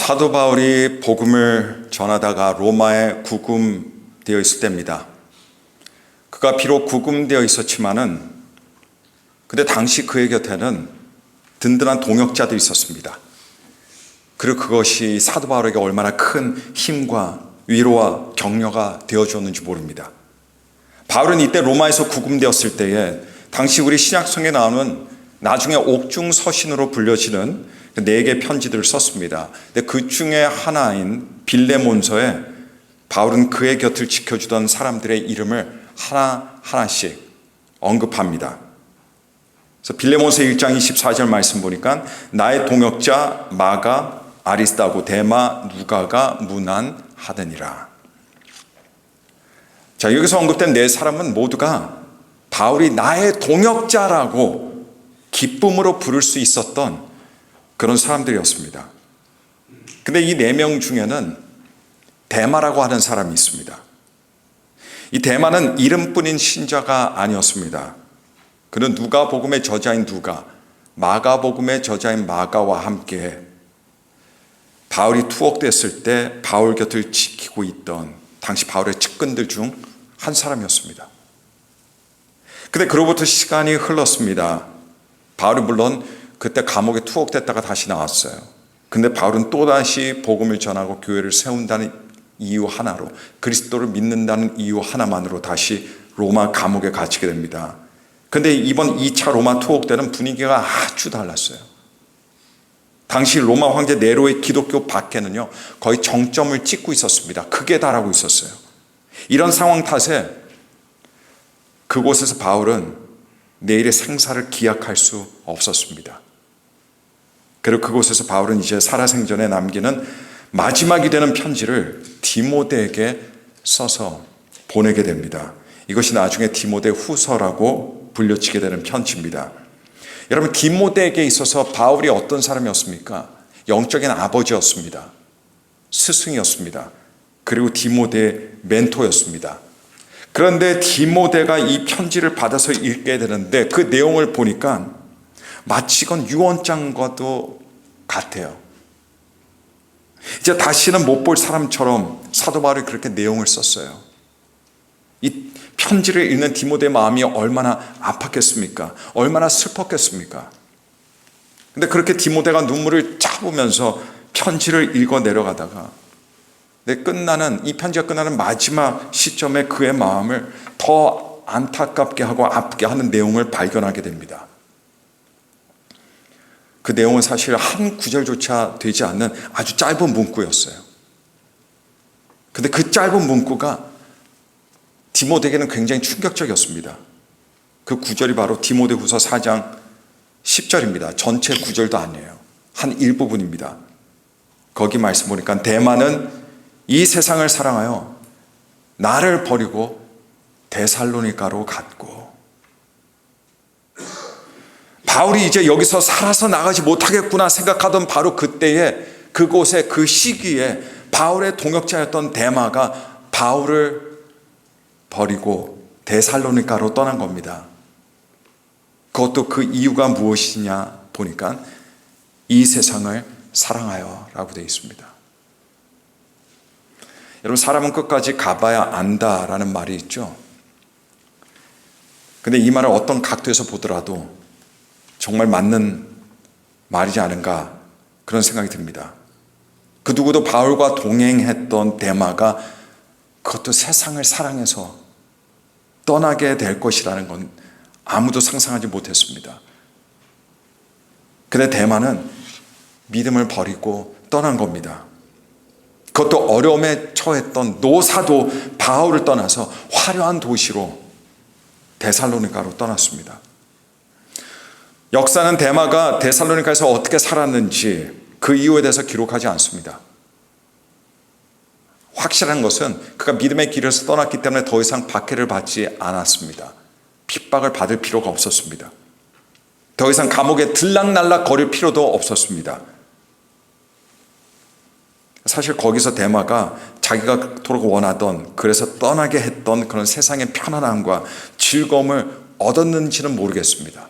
사도 바울이 복음을 전하다가 로마에 구금되어 있을 때입니다. 그가 비록 구금되어 있었지만은 근데 당시 그의 곁에는 든든한 동역자들이 있었습니다. 그리고 그것이 사도 바울에게 얼마나 큰 힘과 위로와 격려가 되어주었는지 모릅니다. 바울은 이때 로마에서 구금되었을 때에 당시 우리 신약성에 나오는 나중에 옥중서신으로 불려지는 4개의 편지들을 썼습니다. 근데 그 중에 하나인 빌레몬서에 바울은 그의 곁을 지켜주던 사람들의 이름을 하나하나씩 언급합니다. 그래서 빌레몬서 1장 24절 말씀 보니까 나의 동역자 마가, 아리스다고, 데마, 누가가 문안하더니라. 자, 여기서 언급된 4사람은 모두가 바울이 나의 동역자라고 기쁨으로 부를 수 있었던 그런 사람들이었습니다. 근데 이 4명 중에는 데마라고 하는 사람이 있습니다. 이 데마는 이름뿐인 신자가 아니었습니다. 그는 누가복음의 저자인 누가, 마가복음의 저자인 마가와 함께 바울이 투옥됐을 때 바울 곁을 지키고 있던 당시 바울의 측근들 중 한 사람이었습니다. 근데 그로부터 시간이 흘렀습니다. 바울이 물론 그때 감옥에 투옥됐다가 다시 나왔어요. 근데 바울은 또다시 복음을 전하고 교회를 세운다는 이유 하나로, 그리스도를 믿는다는 이유 하나만으로 다시 로마 감옥에 갇히게 됩니다. 근데 이번 2차 로마 투옥 때는 분위기가 아주 달랐어요. 당시 로마 황제 네로의 기독교 박해는요, 거의 정점을 찍고 있었습니다. 극에 달하고 있었어요. 이런 상황 탓에 그곳에서 바울은 내일의 생사를 기약할 수 없었습니다. 그리고 그곳에서 바울은 이제 살아생전에 남기는 마지막이 되는 편지를 디모데에게 써서 보내게 됩니다. 이것이 나중에 디모데 후서라고 불려지게 되는 편지입니다. 여러분, 디모데에게 있어서 바울이 어떤 사람이었습니까? 영적인 아버지였습니다. 스승이었습니다. 그리고 디모데의 멘토였습니다. 그런데 디모데가 이 편지를 받아서 읽게 되는데 그 내용을 보니까 마치 이건 유언장과도 같아요. 이제 다시는 못 볼 사람처럼 사도 바울이 그렇게 내용을 썼어요. 이 편지를 읽는 디모데의 마음이 얼마나 아팠겠습니까? 얼마나 슬펐겠습니까? 근데 그렇게 디모데가 눈물을 짜부면서 편지를 읽어 내려가다가 이 편지가 끝나는 마지막 시점에 그의 마음을 더 안타깝게 하고 아프게 하는 내용을 발견하게 됩니다. 그 내용은 사실 한 구절조차 되지 않는 아주 짧은 문구였어요. 근데 그 짧은 문구가 디모데에게는 굉장히 충격적이었습니다. 그 구절이 바로 디모데후서 4장 10절입니다. 전체 구절도 아니에요. 한 일부분입니다. 거기 말씀 보니까 데마는 이 세상을 사랑하여 나를 버리고 데살로니가로 갔고, 바울이 이제 여기서 살아서 나가지 못하겠구나 생각하던 바로 그때에 그곳에 그 시기에 바울의 동역자였던 데마가 바울을 버리고 데살로니가로 떠난 겁니다. 그것도 그 이유가 무엇이냐 보니까 이 세상을 사랑하여 라고 되어 있습니다. 여러분, 사람은 끝까지 가봐야 안다라는 말이 있죠. 근데 이 말을 어떤 각도에서 보더라도 정말 맞는 말이지 않은가 그런 생각이 듭니다. 그 누구도 바울과 동행했던 데마가 그것도 세상을 사랑해서 떠나게 될 것이라는 건 아무도 상상하지 못했습니다. 근데 데마는 믿음을 버리고 떠난 겁니다. 그것도 어려움에 처했던 노사도 바울을 떠나서 화려한 도시로 데살로니가로 떠났습니다. 역사는 데마가 데살로니가에서 어떻게 살았는지 그 이유에 대해서 기록하지 않습니다. 확실한 것은 그가 믿음의 길에서 떠났기 때문에 더 이상 박해를 받지 않았습니다. 핍박을 받을 필요가 없었습니다. 더 이상 감옥에 들락날락 거릴 필요도 없었습니다. 사실 거기서 데마가 자기가 그토록 원하던, 그래서 떠나게 했던 그런 세상의 편안함과 즐거움을 얻었는지는 모르겠습니다.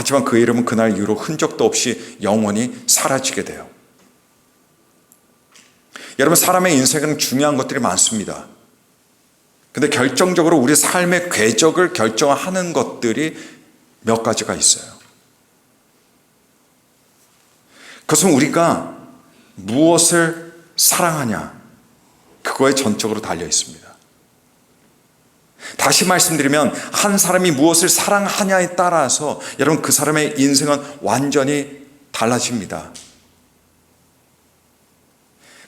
하지만 그 이름은 그날 이후로 흔적도 없이 영원히 사라지게 돼요. 여러분, 사람의 인생은 중요한 것들이 많습니다. 근데 결정적으로 우리 삶의 궤적을 결정하는 것들이 몇 가지가 있어요. 그것은 우리가 무엇을 사랑하냐, 그거에 전적으로 달려 있습니다. 다시 말씀드리면 한 사람이 무엇을 사랑하냐에 따라서 여러분 그 사람의 인생은 완전히 달라집니다.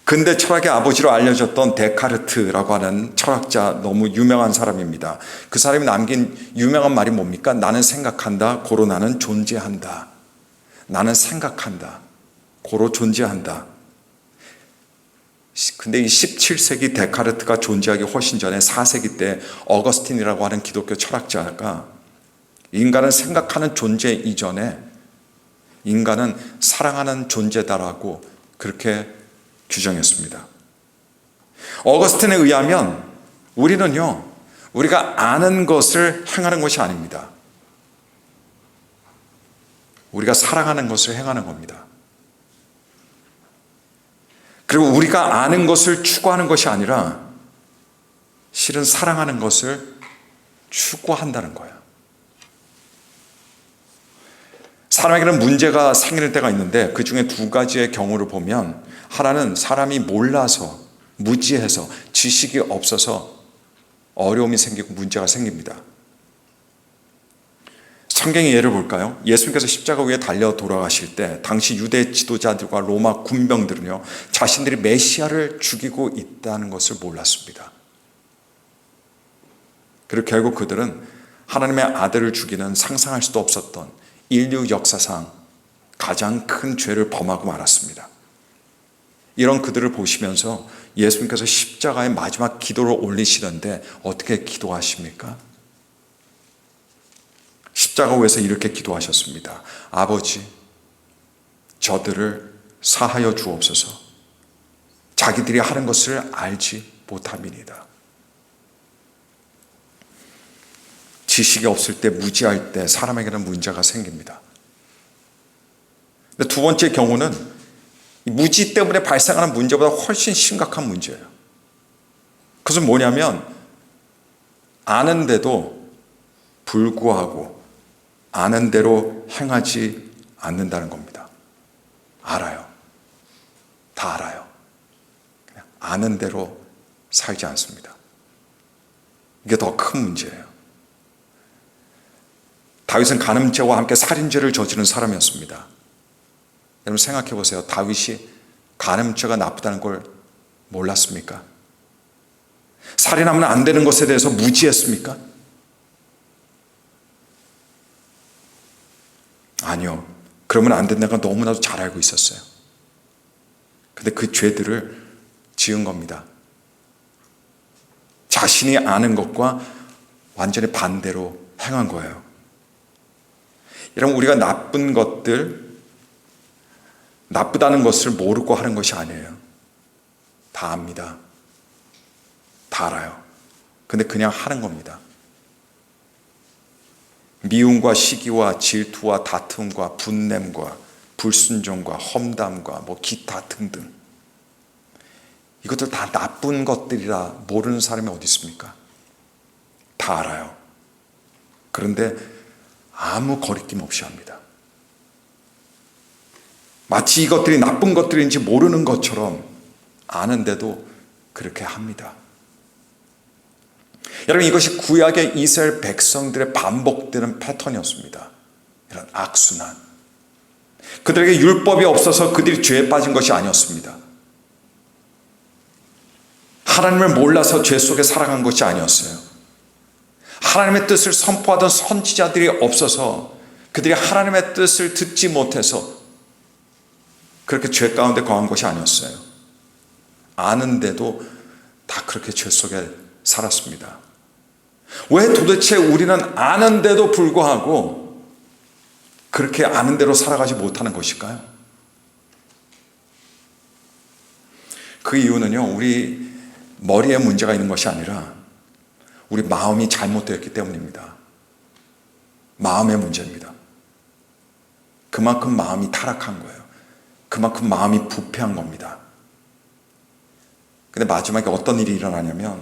근대 철학의 아버지로 알려졌던 데카르트라고 하는 철학자, 너무 유명한 사람입니다. 그 사람이 남긴 유명한 말이 뭡니까? 나는 생각한다, 고로 나는 존재한다. 나는 생각한다, 고로 존재한다. 근데 이 17세기 데카르트가 존재하기 훨씬 전에 4세기 때 어거스틴이라고 하는 기독교 철학자가 인간은 생각하는 존재 이전에 인간은 사랑하는 존재다라고 그렇게 규정했습니다. 어거스틴에 의하면 우리는요, 우리가 아는 것을 행하는 것이 아닙니다. 우리가 사랑하는 것을 행하는 겁니다. 그리고 우리가 아는 것을 추구하는 것이 아니라 실은 사랑하는 것을 추구한다는 거예요. 사람에게는 문제가 생기는 때가 있는데 그 중에 두 가지의 경우를 보면 하나는 사람이 몰라서, 무지해서, 지식이 없어서 어려움이 생기고 문제가 생깁니다. 성경의 예를 볼까요? 예수님께서 십자가 위에 달려 돌아가실 때 당시 유대 지도자들과 로마 군병들은요, 자신들이 메시아를 죽이고 있다는 것을 몰랐습니다. 그리고 결국 그들은 하나님의 아들을 죽이는 상상할 수도 없었던 인류 역사상 가장 큰 죄를 범하고 말았습니다. 이런 그들을 보시면서 예수님께서 십자가의 마지막 기도를 올리시던데 어떻게 기도하십니까? 십자가 위에서 이렇게 기도하셨습니다. 아버지, 저들을 사하여 주옵소서. 자기들이 하는 것을 알지 못함이니이다. 지식이 없을 때, 무지할 때 사람에게는 문제가 생깁니다. 근데 두 번째 경우는 무지 때문에 발생하는 문제보다 훨씬 심각한 문제예요. 그것은 뭐냐면 아는데도 불구하고 아는 대로 행하지 않는다는 겁니다. 알아요. 다 알아요. 그냥 아는 대로 살지 않습니다. 이게 더 큰 문제예요. 다윗은 간음죄와 함께 살인죄를 저지른 사람이었습니다. 여러분 생각해 보세요. 다윗이 간음죄가 나쁘다는 걸 몰랐습니까? 살인하면 안 되는 것에 대해서 무지했습니까? 아니요. 그러면 안 된다는 건 너무나도 잘 알고 있었어요. 근데 그 죄들을 지은 겁니다. 자신이 아는 것과 완전히 반대로 행한 거예요. 여러분, 우리가 나쁜 것들, 나쁘다는 것을 모르고 하는 것이 아니에요. 다 압니다. 다 알아요. 근데 그냥 하는 겁니다. 미움과 시기와 질투와 다툼과 분냄과 불순종과 험담과 기타 등등, 이것들 다 나쁜 것들이라 모르는 사람이 어디 있습니까? 다 알아요. 그런데 아무 거리낌 없이 합니다. 마치 이것들이 나쁜 것들인지 모르는 것처럼 아는데도 그렇게 합니다. 여러분, 이것이 구약의 이스라엘 백성들의 반복되는 패턴이었습니다. 이런 악순환. 그들에게 율법이 없어서 그들이 죄에 빠진 것이 아니었습니다. 하나님을 몰라서 죄 속에 살아간 것이 아니었어요. 하나님의 뜻을 선포하던 선지자들이 없어서 그들이 하나님의 뜻을 듣지 못해서 그렇게 죄 가운데 거한 것이 아니었어요. 아는데도 다 그렇게 죄 속에 살았습니다. 왜 도대체 우리는 아는데도 불구하고 그렇게 아는 대로 살아가지 못하는 것일까요? 그 이유는요, 우리 머리에 문제가 있는 것이 아니라 우리 마음이 잘못되었기 때문입니다. 마음의 문제입니다. 그만큼 마음이 타락한 거예요. 그만큼 마음이 부패한 겁니다. 근데 마지막에 어떤 일이 일어나냐면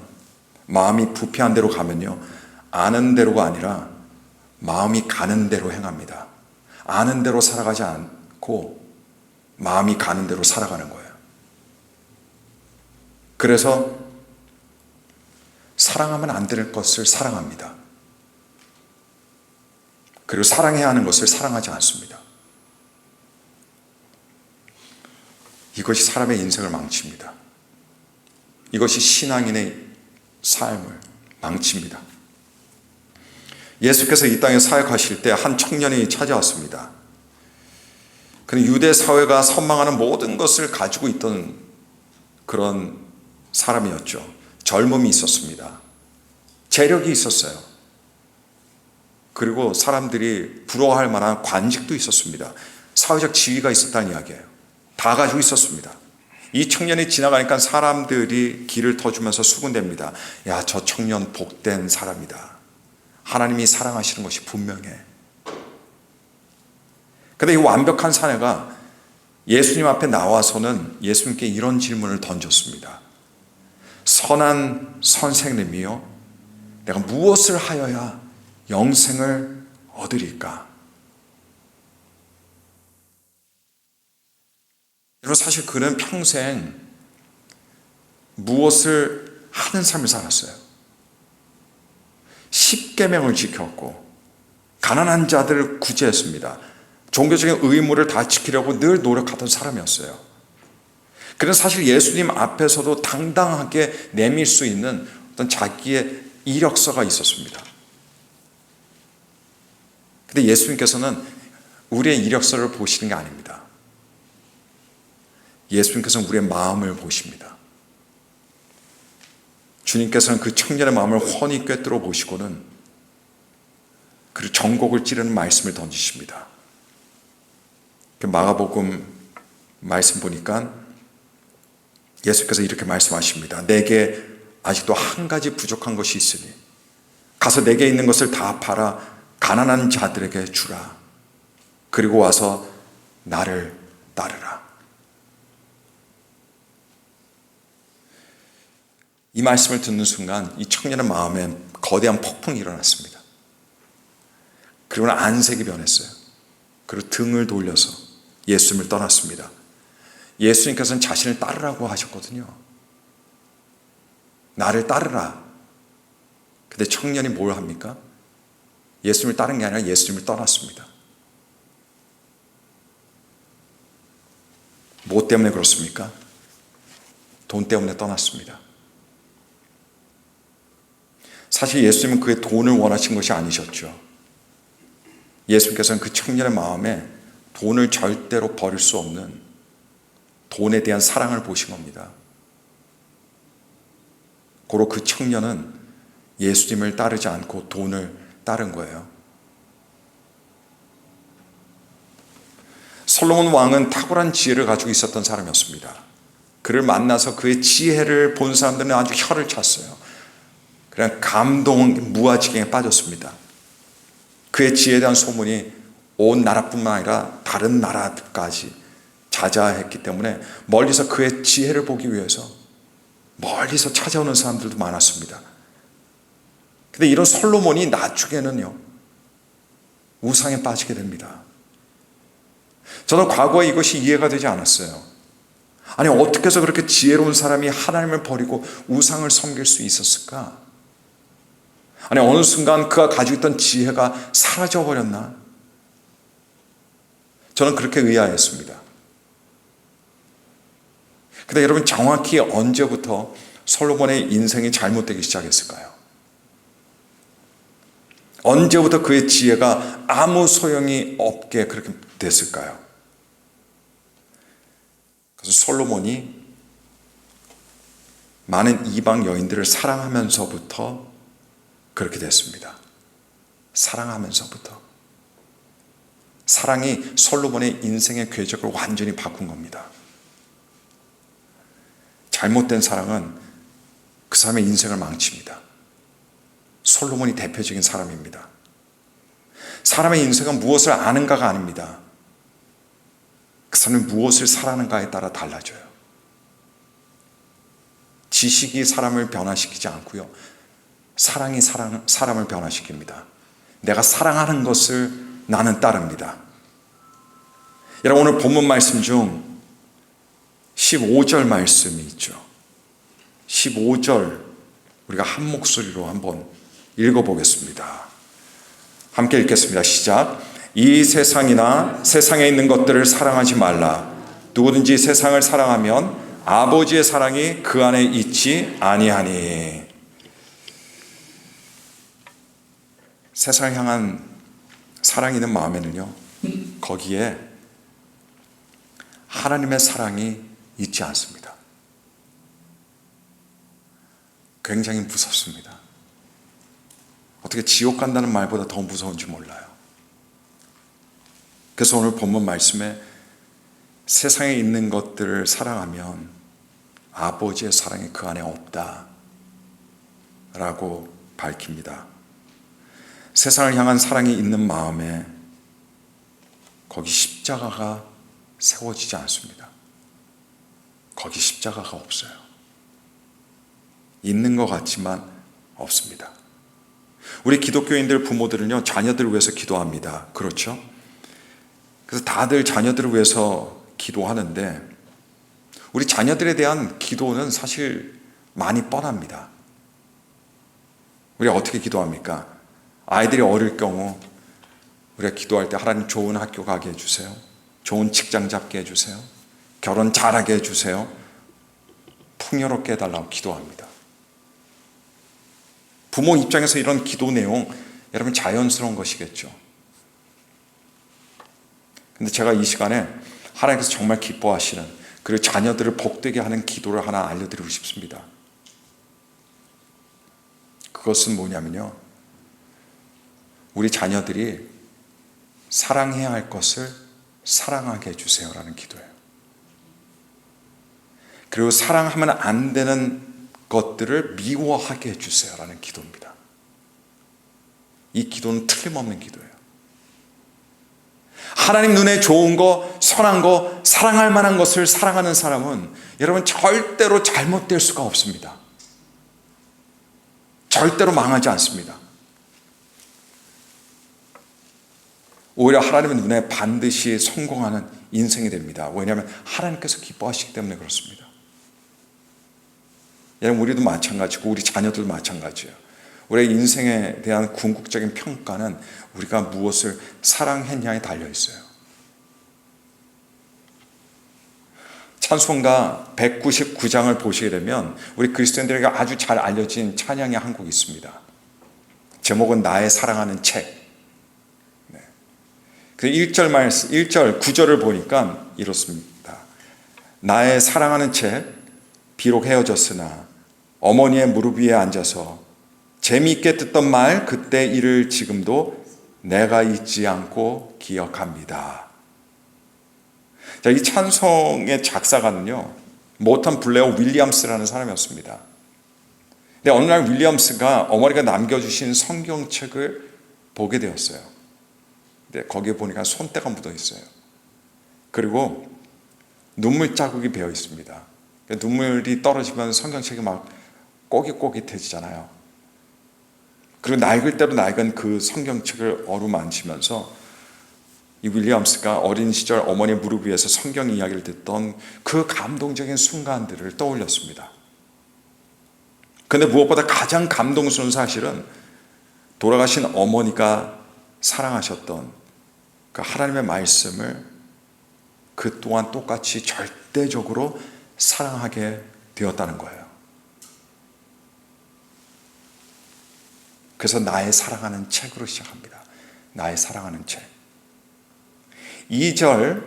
마음이 부패한 대로 가면요, 아는 대로가 아니라 마음이 가는 대로 행합니다. 아는 대로 살아가지 않고 마음이 가는 대로 살아가는 거예요. 그래서 사랑하면 안 될 것을 사랑합니다. 그리고 사랑해야 하는 것을 사랑하지 않습니다. 이것이 사람의 인생을 망칩니다. 이것이 신앙인의 삶을 망칩니다. 예수께서 이 땅에 사역하실 때 한 청년이 찾아왔습니다. 그는 유대 사회가 선망하는 모든 것을 가지고 있던 그런 사람이었죠. 젊음이 있었습니다. 재력이 있었어요. 그리고 사람들이 부러워할 만한 관직도 있었습니다. 사회적 지위가 있었다는 이야기예요. 다 가지고 있었습니다. 이 청년이 지나가니까 사람들이 길을 터주면서 수군댑니다. 야, 저 청년 복된 사람이다. 하나님이 사랑하시는 것이 분명해. 근데 이 완벽한 사내가 예수님 앞에 나와서는 예수님께 이런 질문을 던졌습니다. 선한 선생님이요, 내가 무엇을 하여야 영생을 얻으리까? 여러분, 사실 그는 평생 무엇을 하는 삶을 살았어요. 십계명을 지켰고 가난한 자들을 구제했습니다. 종교적인 의무를 다 지키려고 늘 노력하던 사람이었어요. 그래서 사실 예수님 앞에서도 당당하게 내밀 수 있는 어떤 자기의 이력서가 있었습니다. 근데 예수님께서는 우리의 이력서를 보시는 게 아닙니다. 예수님께서는 우리의 마음을 보십니다. 주님께서는 그 청년의 마음을 훤히 꿰뚫어 보시고는 그리고 전곡을 찌르는 말씀을 던지십니다. 마가복음 말씀 보니까 예수께서 이렇게 말씀하십니다. 내게 아직도 한 가지 부족한 것이 있으니 가서 내게 있는 것을 다 팔아 가난한 자들에게 주라. 그리고 와서 나를 따르라. 이 말씀을 듣는 순간 이 청년의 마음에 거대한 폭풍이 일어났습니다. 그리고는 안색이 변했어요. 그리고 등을 돌려서 예수님을 떠났습니다. 예수님께서는 자신을 따르라고 하셨거든요. 나를 따르라. 근데 청년이 뭘 합니까? 예수님을 따른 게 아니라 예수님을 떠났습니다. 뭐 때문에 그렇습니까? 돈 때문에 떠났습니다. 사실 예수님은 그의 돈을 원하신 것이 아니셨죠. 예수님께서는 그 청년의 마음에 돈을 절대로 버릴 수 없는 돈에 대한 사랑을 보신 겁니다. 고로 그 청년은 예수님을 따르지 않고 돈을 따른 거예요. 솔로몬 왕은 탁월한 지혜를 가지고 있었던 사람이었습니다. 그를 만나서 그의 지혜를 본 사람들은 아주 혀를 찼어요. 그냥 감동 무아지경에 빠졌습니다. 그의 지혜에 대한 소문이 온 나라뿐만 아니라 다른 나라까지 자자했기 때문에 멀리서 그의 지혜를 보기 위해서 멀리서 찾아오는 사람들도 많았습니다. 근데 이런 솔로몬이 나중에는요, 우상에 빠지게 됩니다. 저는 과거에 이것이 이해가 되지 않았어요. 아니, 어떻게 해서 그렇게 지혜로운 사람이 하나님을 버리고 우상을 섬길 수 있었을까? 아니, 어느 순간 그가 가지고 있던 지혜가 사라져버렸나? 저는 그렇게 의아했습니다. 근데 여러분, 정확히 언제부터 솔로몬의 인생이 잘못되기 시작했을까요? 언제부터 그의 지혜가 아무 소용이 없게 그렇게 됐을까요? 그래서 솔로몬이 많은 이방 여인들을 사랑하면서부터 그렇게 됐습니다. 사랑하면서부터. 사랑이 솔로몬의 인생의 궤적을 완전히 바꾼 겁니다. 잘못된 사랑은 그 사람의 인생을 망칩니다. 솔로몬이 대표적인 사람입니다. 사람의 인생은 무엇을 아는가가 아닙니다. 그 사람이 무엇을 사랑하는가에 따라 달라져요. 지식이 사람을 변화시키지 않고요. 사랑이 사람을 변화시킵니다. 내가 사랑하는 것을 나는 따릅니다. 여러분, 오늘 본문 말씀 중 15절 말씀이 있죠. 15절 우리가 한 목소리로 한번 읽어보겠습니다. 함께 읽겠습니다. 시작. 이 세상이나 세상에 있는 것들을 사랑하지 말라. 누구든지 세상을 사랑하면 아버지의 사랑이 그 안에 있지 아니하니. 세상을 향한 사랑이 있는 마음에는요, 거기에 하나님의 사랑이 있지 않습니다. 굉장히 무섭습니다. 어떻게 지옥 간다는 말보다 더 무서운지 몰라요. 그래서 오늘 본문 말씀에 세상에 있는 것들을 사랑하면 아버지의 사랑이 그 안에 없다 라고 밝힙니다. 세상을 향한 사랑이 있는 마음에 거기 십자가가 세워지지 않습니다. 거기 십자가가 없어요. 있는 것 같지만 없습니다. 우리 기독교인들 부모들은요, 자녀들을 위해서 기도합니다. 그렇죠? 그래서 다들 자녀들을 위해서 기도하는데 우리 자녀들에 대한 기도는 사실 많이 뻔합니다. 우리가 어떻게 기도합니까? 아이들이 어릴 경우 우리가 기도할 때 하나님 좋은 학교 가게 해주세요. 좋은 직장 잡게 해주세요. 결혼 잘하게 해주세요. 풍요롭게 해달라고 기도합니다. 부모 입장에서 이런 기도 내용 여러분 자연스러운 것이겠죠. 근데 제가 이 시간에 하나님께서 정말 기뻐하시는, 그리고 자녀들을 복되게 하는 기도를 하나 알려드리고 싶습니다. 그것은 뭐냐면요, 우리 자녀들이 사랑해야 할 것을 사랑하게 해주세요라는 기도예요. 그리고 사랑하면 안 되는 것들을 미워하게 해주세요라는 기도입니다. 이 기도는 틀림없는 기도예요. 하나님 눈에 좋은 거, 선한 거, 사랑할 만한 것을 사랑하는 사람은 여러분 절대로 잘못될 수가 없습니다. 절대로 망하지 않습니다. 오히려 하나님의 눈에 반드시 성공하는 인생이 됩니다. 왜냐하면 하나님께서 기뻐하시기 때문에 그렇습니다. 여러분, 우리도 마찬가지고 우리 자녀들도 마찬가지예요. 우리의 인생에 대한 궁극적인 평가는 우리가 무엇을 사랑했냐에 달려 있어요. 찬송가 199장을 보시게 되면 우리 그리스도인들에게 아주 잘 알려진 찬양의 한 곡이 있습니다. 제목은 나의 사랑하는 책. 그 1절 말씀, 1절, 9절을 보니까 이렇습니다. 나의 사랑하는 책, 비록 헤어졌으나 어머니의 무릎 위에 앉아서 재미있게 듣던 말 그때 일을 지금도 내가 잊지 않고 기억합니다. 자, 이 찬송의 작사가는요, 모턴 블레어 윌리엄스라는 사람이었습니다. 근데 어느 날 윌리엄스가 어머니가 남겨주신 성경책을 보게 되었어요. 근데 거기에 보니까 손때가 묻어 있어요. 그리고 눈물 자국이 배어 있습니다. 눈물이 떨어지면 성경책이 막 꼬깃꼬깃해지잖아요. 그리고 낡을 대로 낡은 그 성경책을 어루만지면서 이 윌리엄스가 어린 시절 어머니 무릎 위에서 성경 이야기를 듣던 그 감동적인 순간들을 떠올렸습니다. 그런데 무엇보다 가장 감동스러운 사실은 돌아가신 어머니가 사랑하셨던 그 하나님의 말씀을 그 또한 똑같이 절대적으로 사랑하게 되었다는 거예요. 그래서 나의 사랑하는 책으로 시작합니다. 나의 사랑하는 책. 2절,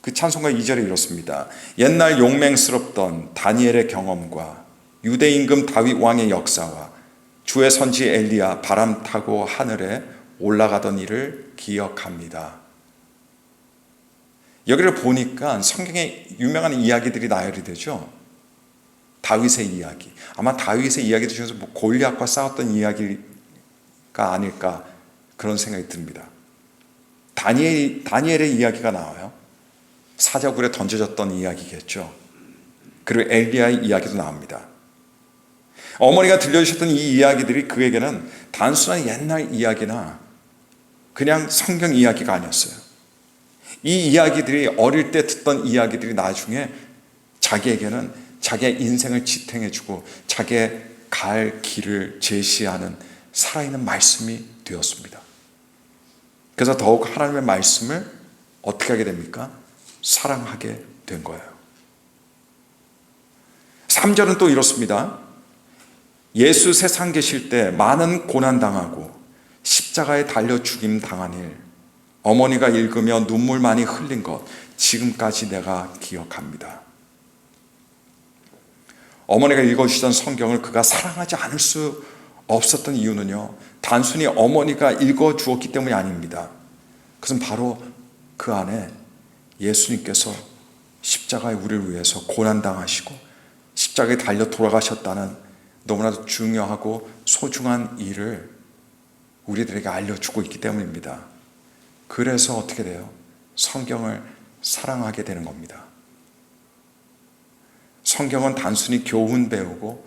그 찬송가 2절에 이렇습니다. 옛날 용맹스럽던 다니엘의 경험과 유대 임금 다윗 왕의 역사와 주의 선지 엘리야 바람 타고 하늘에 올라가던 일을 기억합니다. 여기를 보니까 성경에 유명한 이야기들이 나열이 되죠. 다윗의 이야기. 아마 다윗의 이야기 중에서 뭐 골리앗과 싸웠던 이야기가 아닐까 그런 생각이 듭니다. 다니엘의 이야기가 나와요. 사자굴에 던져졌던 이야기겠죠. 그리고 엘리야의 이야기도 나옵니다. 어머니가 들려주셨던 이 이야기들이 그에게는 단순한 옛날 이야기나 그냥 성경 이야기가 아니었어요. 이 이야기들이 어릴 때 듣던 이야기들이 나중에 자기에게는 자기의 인생을 지탱해주고 자기의 갈 길을 제시하는 살아있는 말씀이 되었습니다. 그래서 더욱 하나님의 말씀을 어떻게 하게 됩니까? 사랑하게 된 거예요. 3절은 또 이렇습니다. 예수 세상 계실 때 많은 고난당하고 십자가에 달려 죽임 당한 일, 어머니가 읽으며 눈물 많이 흘린 것 지금까지 내가 기억합니다. 어머니가 읽어주시던 성경을 그가 사랑하지 않을 수 없었던 이유는요, 단순히 어머니가 읽어주었기 때문이 아닙니다. 그것은 바로 그 안에 예수님께서 십자가에 우리를 위해서 고난당하시고 십자가에 달려 돌아가셨다는 너무나도 중요하고 소중한 일을 우리들에게 알려주고 있기 때문입니다. 그래서 어떻게 돼요? 성경을 사랑하게 되는 겁니다. 성경은 단순히 교훈 배우고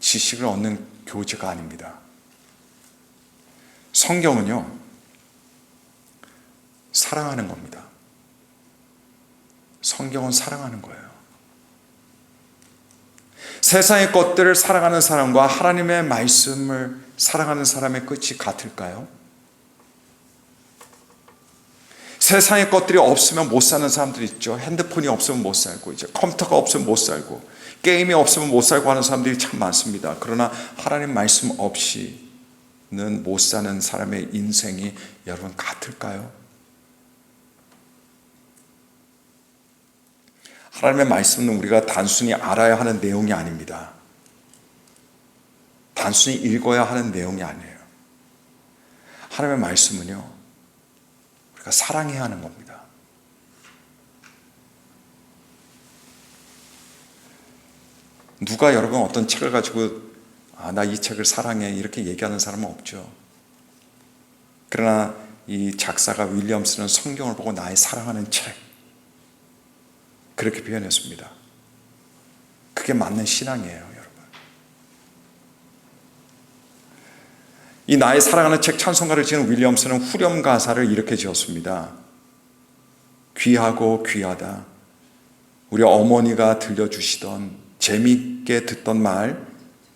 지식을 얻는 교재가 아닙니다. 성경은요, 사랑하는 겁니다. 성경은 사랑하는 거예요. 세상의 것들을 사랑하는 사람과 하나님의 말씀을 사랑하는 사람의 끝이 같을까요? 세상의 것들이 없으면 못 사는 사람들이 있죠. 핸드폰이 없으면 못 살고, 이제 컴퓨터가 없으면 못 살고, 게임이 없으면 못 살고 하는 사람들이 참 많습니다. 그러나 하나님 말씀 없이는 못 사는 사람의 인생이 여러분 같을까요? 하나님의 말씀은 우리가 단순히 알아야 하는 내용이 아닙니다. 단순히 읽어야 하는 내용이 아니에요. 하나님의 말씀은요, 우리가 사랑해야 하는 겁니다. 누가 여러분 어떤 책을 가지고 나 이 책을 사랑해 이렇게 얘기하는 사람은 없죠. 그러나 이 작사가 윌리엄스는 성경을 보고 나의 사랑하는 책, 그렇게 표현했습니다. 그게 맞는 신앙이에요, 여러분. 이 나의 사랑하는 책 찬송가를 지은 윌리엄스는 후렴 가사를 이렇게 지었습니다. 귀하고 귀하다. 우리 어머니가 들려주시던 재미있게 듣던 말,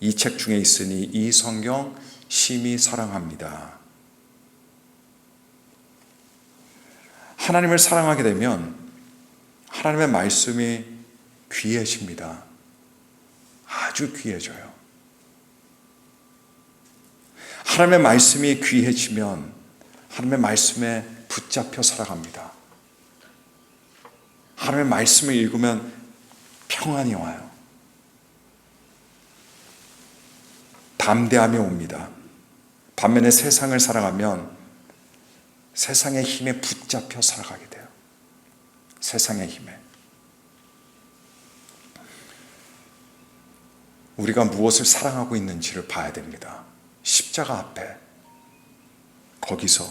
이 책 중에 있으니 이 성경 심히 사랑합니다. 하나님을 사랑하게 되면 하나님의 말씀이 귀해집니다. 아주 귀해져요. 하나님의 말씀이 귀해지면 하나님의 말씀에 붙잡혀 살아갑니다. 하나님의 말씀을 읽으면 평안이 와요. 담대함이 옵니다. 반면에 세상을 사랑하면 세상의 힘에 붙잡혀 살아가게 돼요. 세상의 힘에. 우리가 무엇을 사랑하고 있는지를 봐야 됩니다. 십자가 앞에 거기서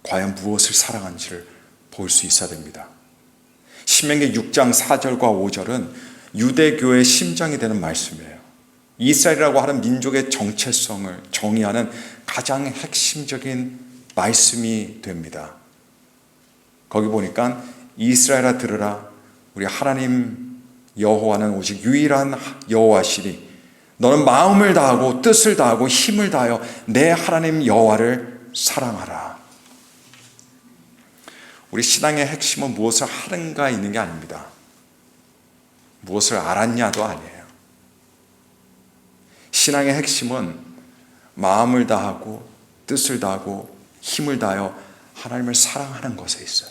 과연 무엇을 사랑하는지를 볼 수 있어야 됩니다. 신명기 6장 4절과 5절은 유대교의 심장이 되는 말씀이에요. 이스라엘이라고 하는 민족의 정체성을 정의하는 가장 핵심적인 말씀이 됩니다. 거기 보니까 이스라엘아 들으라, 우리 하나님 여호와는 오직 유일한 여호와시니 너는 마음을 다하고 뜻을 다하고 힘을 다하여 내 하나님 여호와를 사랑하라. 우리 신앙의 핵심은 무엇을 하는가 있는 게 아닙니다. 무엇을 알았냐도 아니에요. 신앙의 핵심은 마음을 다하고 뜻을 다하고 힘을 다하여 하나님을 사랑하는 것에 있어요.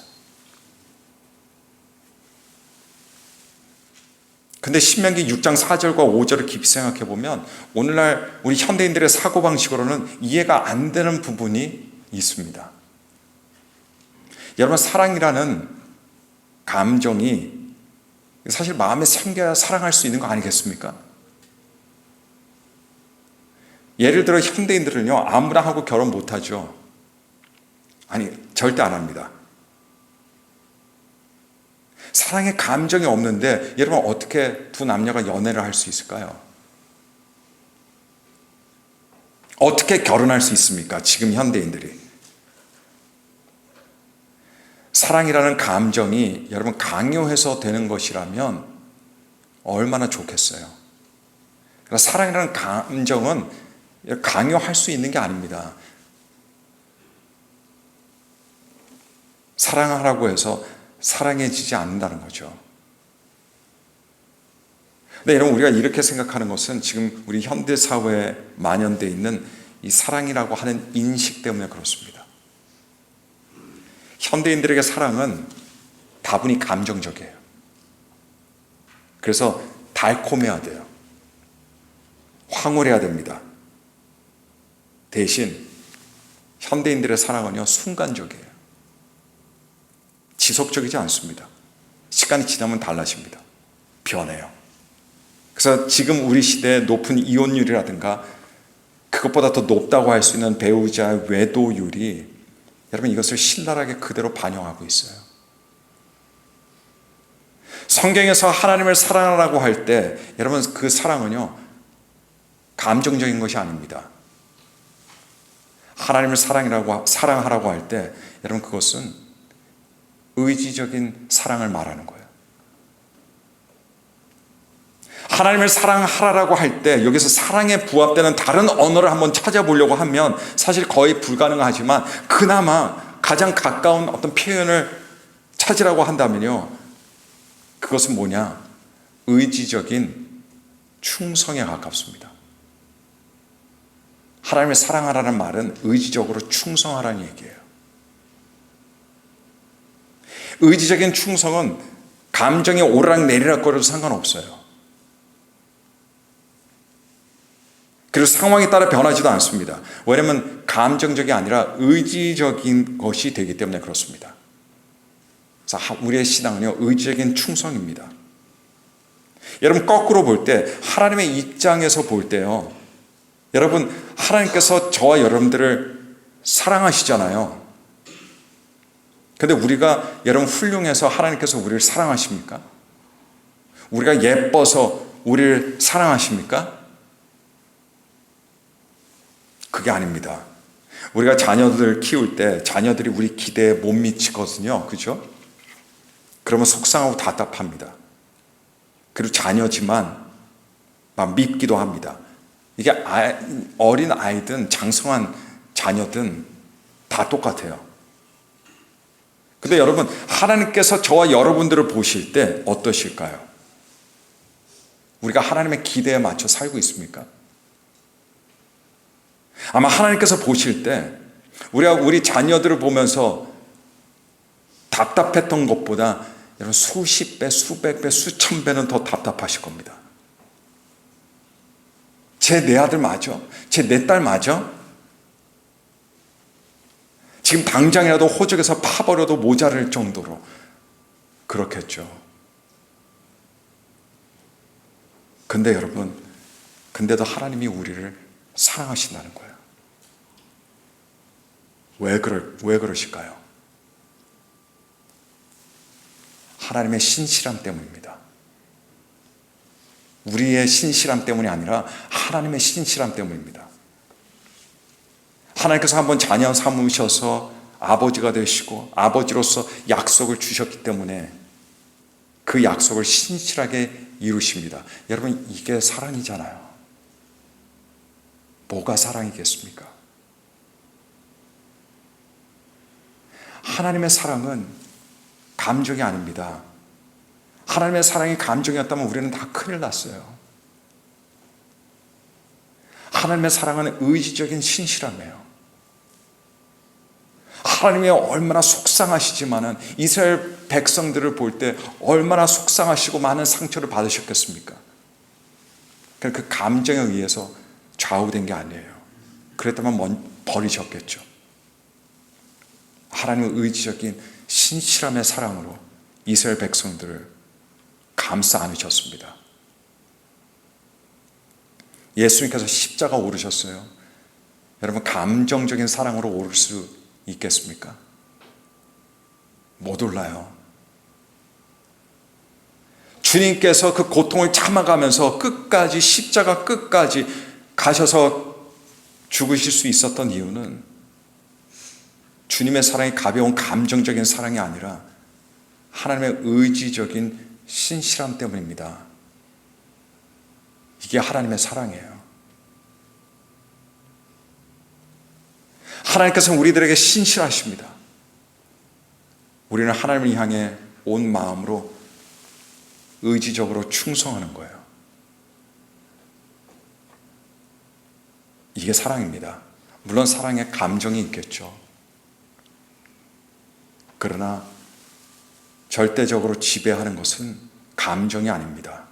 근데 신명기 6장 4절과 5절을 깊이 생각해 보면 오늘날 우리 현대인들의 사고방식으로는 이해가 안 되는 부분이 있습니다. 여러분, 사랑이라는 감정이 사실 마음에 생겨야 사랑할 수 있는 거 아니겠습니까? 예를 들어 현대인들은요, 아무나 하고 결혼 못하죠. 아니, 절대 안 합니다. 사랑의 감정이 없는데 여러분 어떻게 두 남녀가 연애를 할 수 있을까요? 어떻게 결혼할 수 있습니까? 지금 현대인들이. 사랑이라는 감정이 여러분 강요해서 되는 것이라면 얼마나 좋겠어요. 그러니까 사랑이라는 감정은 강요할 수 있는 게 아닙니다. 사랑하라고 해서 사랑해지지 않는다는 거죠. 근데 여러분 우리가 이렇게 생각하는 것은 지금 우리 현대사회에 만연되어 있는 이 사랑이라고 하는 인식 때문에 그렇습니다. 현대인들에게 사랑은 다분히 감정적이에요. 그래서 달콤해야 돼요. 황홀해야 됩니다. 대신 현대인들의 사랑은요 순간적이에요. 지속적이지 않습니다. 시간이 지나면 달라집니다. 변해요. 그래서 지금 우리 시대의 높은 이혼율이라든가 그것보다 더 높다고 할 수 있는 배우자 외도율이 여러분 이것을 신랄하게 그대로 반영하고 있어요. 성경에서 하나님을 사랑하라고 할 때 여러분 그 사랑은요 감정적인 것이 아닙니다. 하나님을 사랑하라고 할 때 여러분 그것은 의지적인 사랑을 말하는 거예요. 하나님을 사랑하라고 할 때 여기서 사랑에 부합되는 다른 언어를 한번 찾아보려고 하면 사실 거의 불가능하지만 그나마 가장 가까운 어떤 표현을 찾으라고 한다면요 그것은 뭐냐? 의지적인 충성에 가깝습니다. 하나님을 사랑하라는 말은 의지적으로 충성하라는 얘기예요. 의지적인 충성은 감정이 오르락내리락거려도 상관없어요. 그리고 상황에 따라 변하지도 않습니다. 왜냐하면 감정적이 아니라 의지적인 것이 되기 때문에 그렇습니다. 그래서 우리의 신앙은요 의지적인 충성입니다. 여러분 거꾸로 볼 때 하나님의 입장에서 볼 때요 여러분 하나님께서 저와 여러분들을 사랑하시잖아요. 근데 우리가 여러분 훌륭해서 하나님께서 우리를 사랑하십니까? 우리가 예뻐서 우리를 사랑하십니까? 그게 아닙니다. 우리가 자녀들 키울 때 자녀들이 우리 기대에 못 미치거든요. 그죠? 그러면 속상하고 답답합니다. 그리고 자녀지만 막 밉기도 합니다. 이게 어린 아이든 장성한 자녀든 다 똑같아요. 근데 여러분 하나님께서 저와 여러분들을 보실 때 어떠실까요? 우리가 하나님의 기대에 맞춰 살고 있습니까? 아마 하나님께서 보실 때 우리가 우리 자녀들을 보면서 답답했던 것보다 여러분 수십 배, 수백 배, 수천 배는 더 답답하실 겁니다. 쟤 내 아들 맞아? 쟤 내 딸 맞아? 지금 당장이라도 호적에서 파버려도 모자랄 정도로 그렇겠죠. 근데 여러분, 근데도 하나님이 우리를 사랑하신다는 거예요. 왜 그러실까요? 하나님의 신실함 때문입니다. 우리의 신실함 때문이 아니라 하나님의 신실함 때문입니다. 하나님께서 한번 자녀 삼으셔서 아버지가 되시고 아버지로서 약속을 주셨기 때문에 그 약속을 신실하게 이루십니다. 여러분 이게 사랑이잖아요. 뭐가 사랑이겠습니까? 하나님의 사랑은 감정이 아닙니다. 하나님의 사랑이 감정이었다면 우리는 다 큰일 났어요. 하나님의 사랑은 의지적인 신실함이에요. 하나님이 얼마나 속상하시지만은 이스라엘 백성들을 볼 때 얼마나 속상하시고 많은 상처를 받으셨겠습니까? 그 감정에 의해서 좌우된 게 아니에요. 그랬다면 버리셨겠죠. 하나님의 의지적인 신실함의 사랑으로 이스라엘 백성들을 감싸 안으셨습니다. 예수님께서 십자가 오르셨어요. 여러분 감정적인 사랑으로 오를 수 있겠습니까? 못 올라요. 주님께서 그 고통을 참아가면서 끝까지 십자가 끝까지 가셔서 죽으실 수 있었던 이유는 주님의 사랑이 가벼운 감정적인 사랑이 아니라 하나님의 의지적인 신실함 때문입니다. 이게 하나님의 사랑이에요. 하나님께서는 우리들에게 신실하십니다. 우리는 하나님을 향해 온 마음으로 의지적으로 충성하는 거예요. 이게 사랑입니다. 물론 사랑에 감정이 있겠죠. 그러나 절대적으로 지배하는 것은 감정이 아닙니다.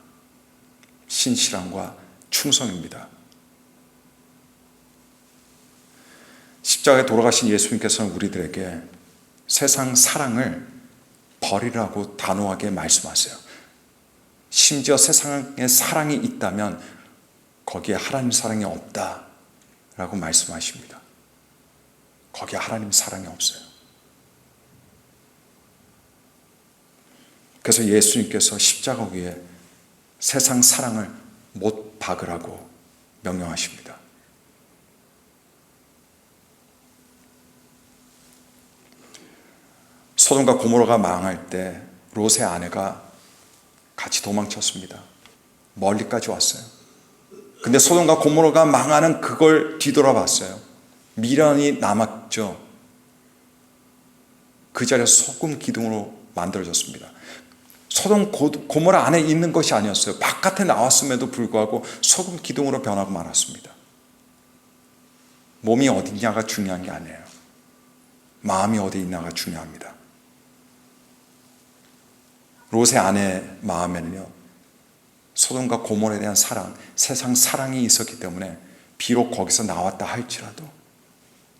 신실함과 충성입니다. 십자가에 돌아가신 예수님께서는 우리들에게 세상 사랑을 버리라고 단호하게 말씀하세요. 심지어 세상에 사랑이 있다면 거기에 하나님 사랑이 없다라고 말씀하십니다. 거기에 하나님 사랑이 없어요. 그래서 예수님께서 십자가 위에 세상 사랑을 못 박으라고 명령하십니다. 소돔과 고모라가 망할 때 롯의 아내가 같이 도망쳤습니다. 멀리까지 왔어요. 근데 소돔과 고모라가 망하는 그걸 뒤돌아봤어요. 미련이 남았죠. 그 자리에서 소금 기둥으로 만들어졌습니다. 소돔 고모라 안에 있는 것이 아니었어요. 바깥에 나왔음에도 불구하고 소금 기둥으로 변하고 말았습니다. 몸이 어디 있냐가 중요한 게 아니에요. 마음이 어디 있냐가 중요합니다. 롯의 아내 마음에는요, 소돔과 고모라에 대한 사랑, 세상 사랑이 있었기 때문에 비록 거기서 나왔다 할지라도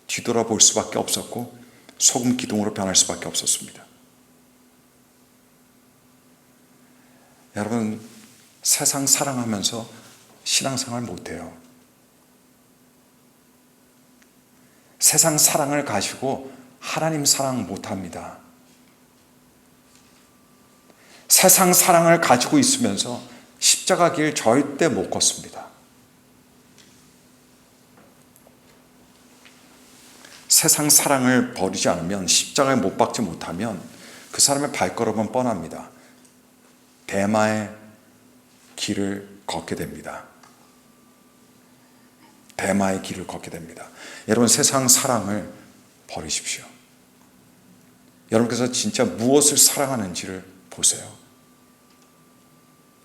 뒤돌아볼 수밖에 없었고 소금 기둥으로 변할 수밖에 없었습니다. 여러분, 세상 사랑하면서 신앙생활 못해요. 세상 사랑을 가지고 하나님 사랑 못합니다. 세상 사랑을 가지고 있으면서 십자가 길 절대 못 걷습니다. 세상 사랑을 버리지 않으면, 십자가에 못 박지 못하면 그 사람의 발걸음은 뻔합니다. 대마의 길을 걷게 됩니다. 대마의 길을 걷게 됩니다. 여러분, 세상 사랑을 버리십시오. 여러분께서 진짜 무엇을 사랑하는지를 보세요.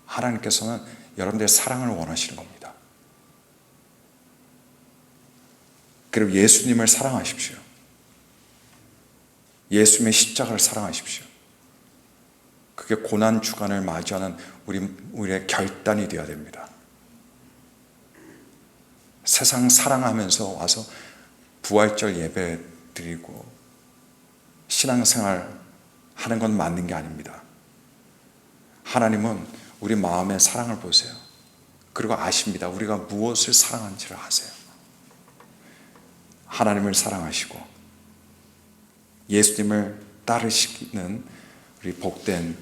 하나님께서는 여러분들의 사랑을 원하시는 겁니다. 그리고 예수님을 사랑하십시오. 예수님의 십자가를 사랑하십시오. 그게 고난 주간을 맞이하는 우리의 결단이 되어야 됩니다. 세상 사랑하면서 와서 부활절 예배 드리고 신앙생활 하는 건 맞는 게 아닙니다. 하나님은 우리 마음의 사랑을 보세요. 그리고 아십니다. 우리가 무엇을 사랑하는지를 아세요. 하나님을 사랑하시고 예수님을 따르시는 우리 복된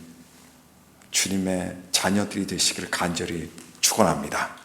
주님의 자녀들이 되시기를 간절히 축원합니다.